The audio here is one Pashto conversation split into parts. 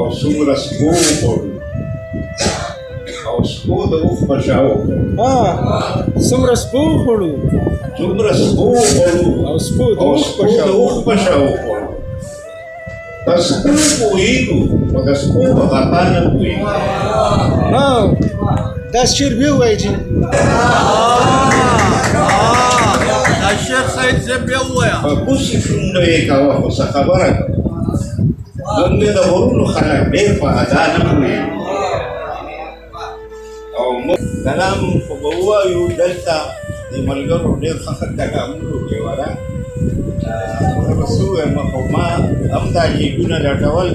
او څومره سپو وخوړو او سپو د اوښ په شا وخوړو څومره سپو وخوړو څومره سپو وخوړو او سپو د اوښ په شا وخوړو په سپو پوهېږو خو د سپو په غپا نه پوهېږو دا شعر بیا ووایه چې دا شعر سید صاحب بیا ووایه په بوسې شونډو یې کوه خو څه خبره کوه موږ د غرونو خلک ډېر په ادا نه پوهېږو او موږ کلام خو به ووایو دلته د ملګرو ډېر ښه ښه کلامونه وکړي زه به څه ووایم خو ما هم دا لیکونه لټول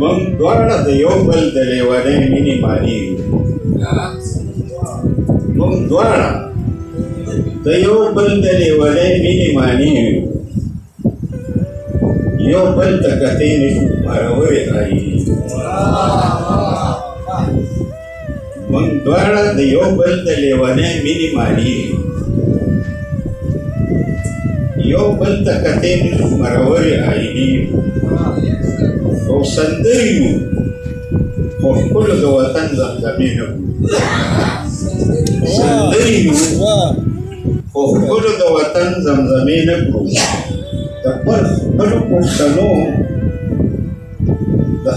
موږ دواړه د یو بل د لیونۍ مینې معنی یو موږ دواړه د یو بل د لیونۍ مینې معنی یو بل ته کتې نه شو مارورې آیینې موږ دواړه د یو بل د لیونۍ مینې معنی یو بل ته کتې نه شو مارورې آیینې او سندرې یو خو ښکلو د وطن زمزمې نه کړو سندرې یو خو ښکلو د وطن زمزمې نه کړو د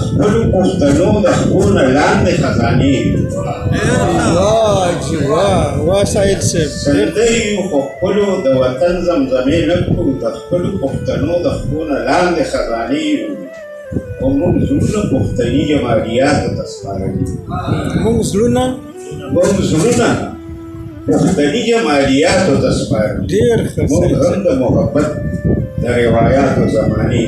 خپلو پښتنو د خپلو نه لاندې خزانې واه سائل صاحب سندرې یو خو ښکلو د وطن زمزمې نه کړو د خپلو پښتنو د خپلو نه لاندې خزانې یو او موږ زړونه پښتني جمالیاتو ته سپارلي موږ زړونه پښتني جمالیاتو ته سپارلي ډېر ښه موږ هم د محبت د روایاتو زمانې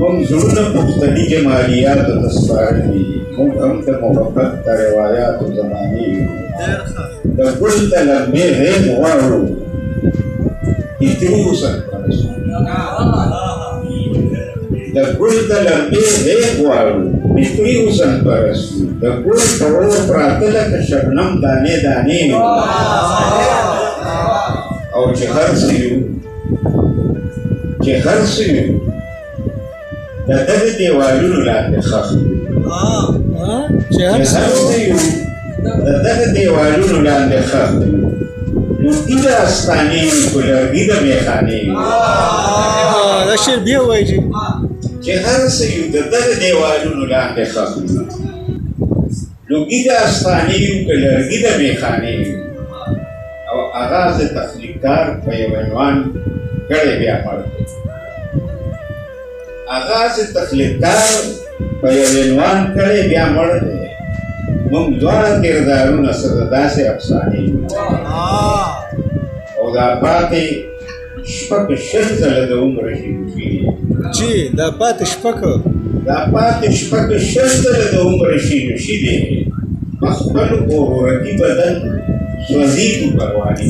موږ زړونه پښتني جمالیاتو ته سپارلي موږ هم د محبت د روایاتو زمانې د ګل د لمبې غېږ غواړو اترو سرپرستو د ګل د لمبې غېږ غواړو فطري حسن پرستو د ګل په اور پراته لکه شبنم دانې دانې او چې هر څه یو د دغه دیوالونو لاندې ښخ د دغه دیوالونو لاندې ښخ لوګي د استانې وي خو لرګي د میخانې وي دا شعر بیا ووایه چې هر څه یو د دغه دیوالونو لاندې ښخ وي لوګي د استانې وي که لرګي د میخانې وي او آغاز تخلیقکار په یو عنوان کړی بیا مړ آغاز تخلیقکار په یو عنوان کړی بیا مړ دی موږ دواړه کردارونه څه د داسې افسانې او دا پاتې شپږ شل ځله د عمره شي چې دا پاتې شپږ شل ځله د عمره شي دی خپل غرورتي بدن سوځېږي پروانې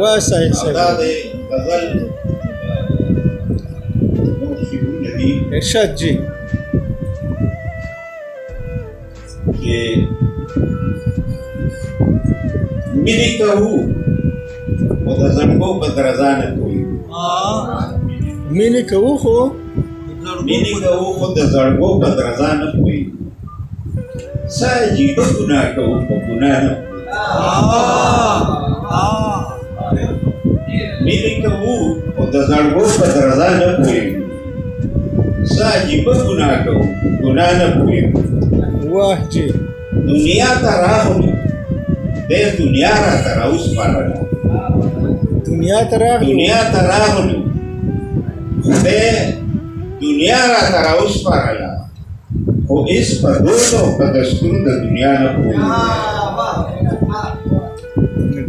واه سائل صاحب دا د غزل نور شعرونه دي ارشاد جي چې مینې کوو خو د زړګو په درزا نه پوهېږو مینې کوو خو د زړګو په درزا نه پوهېږو څه عجیبه ګناه کوو په ګناه نه مینې کوو خو د زړګو په درزا نه پوهېږو څه عجیبه ګناه کوو په ګناه نه پوهېږو واه جی دنیا ته راغلو دې دنیا راته راوسپارله دنیا ته راغلو خداے دنیا راته راوسپارله خو هېڅ په دود او په دستور د دنیا نه پوهېږو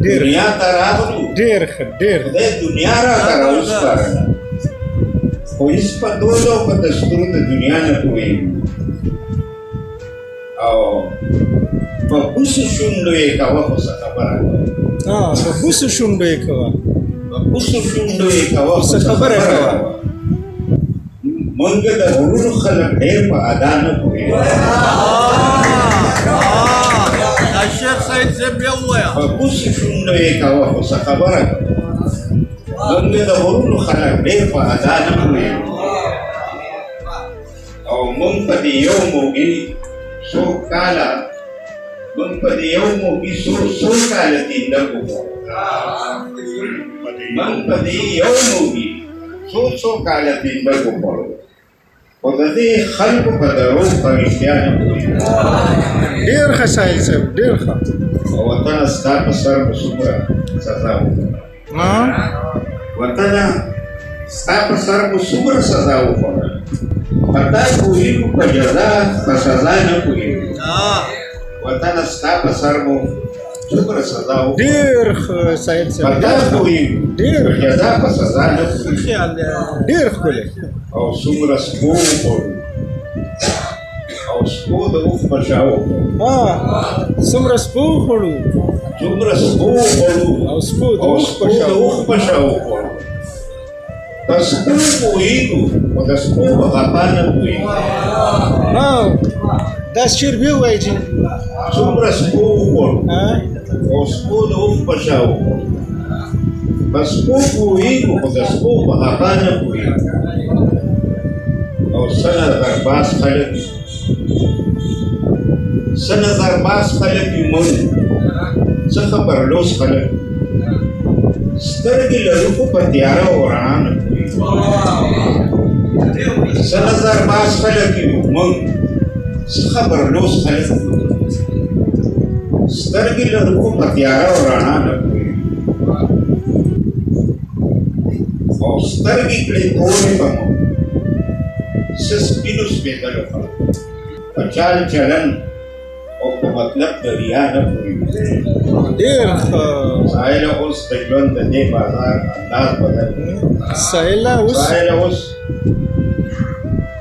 دنیا ته راغلو ډېر ښه ډېر خداے دنیا راته راوسپارله خو هېڅ په دود او په دستور د دنیا نه پوهېږو او په بوسو شونډو یې کوه خو څه خبره کوه په بوسو شونډو یې کوه څه خبره کوه مونږ د غرونو خلک ډېر په ادا نه پوهېږو دا شعر سید صاحب بیا ووایه په بوسو شونډو یې کوه خو څه خبره کوه مونږ د غرونو خلک ډېر په ادا نه پوهېږو او مونږ په دې یو موږي څو کاله مونږ په دې یو موږي څو کاله تینده وکړو مونږ په دې یو موږي څو کاله تینده وکړو خو د دې خلکو په دروغ په رښتیا نه پوهېږو ډېر ښه سایل صاحب ډېر ښه او وطنه ستا په سر به څومره سزا وکړه وطنه ستا په سر به څومره سزا وکړه په تا پوهېږو په جزا په سزا نه پوهېږو وطنه ستا په سر به څومره سزا وکړه ډېر ښه سایل په صاحب تا پوهېږو په جزا په سزا نه پوهېږو ډېر ښکلی او څومره سپو وخوړو او سپو د اوښ په شا وخوړو څومره سپو وخوړو څومره سپو وخوړو او سپو د اوښ سپو د اوښ په شا وخوړو په سپو پوهېږو خو د سپو په غپا نه پوهېږو دا شعر بیا ووایي چې څومره سپو وخوړو او سپو د اوښ په شا وخوړو په سپو پوهېږو خو د سپو په غپا نه پوهېږو او څه نظرباز خلک څه نظرباز خلک یو مونږ څه خبرلوس خلک سترګې لرو خو په تیاره او رڼا نه پوهېږو څه نظرباز خلک یو مونږ څه خبرلوس خلک سترګې لرو خو په تیاره او رڼا نه پوهېږو او سترګې کړې تورې به مو څه سپینو سپېدلو خلکو په چال چلن او په مطلب د ریا نه پوهېږو ډېر ښه سائل اوس د ژوند د دې بازار انداز بدل سائل اوس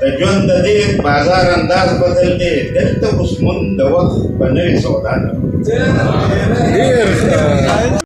د ژوند د دې بازار انداز بدل دی دلته اوس مونږ د وخت په نوې سودا نه ډېر ښه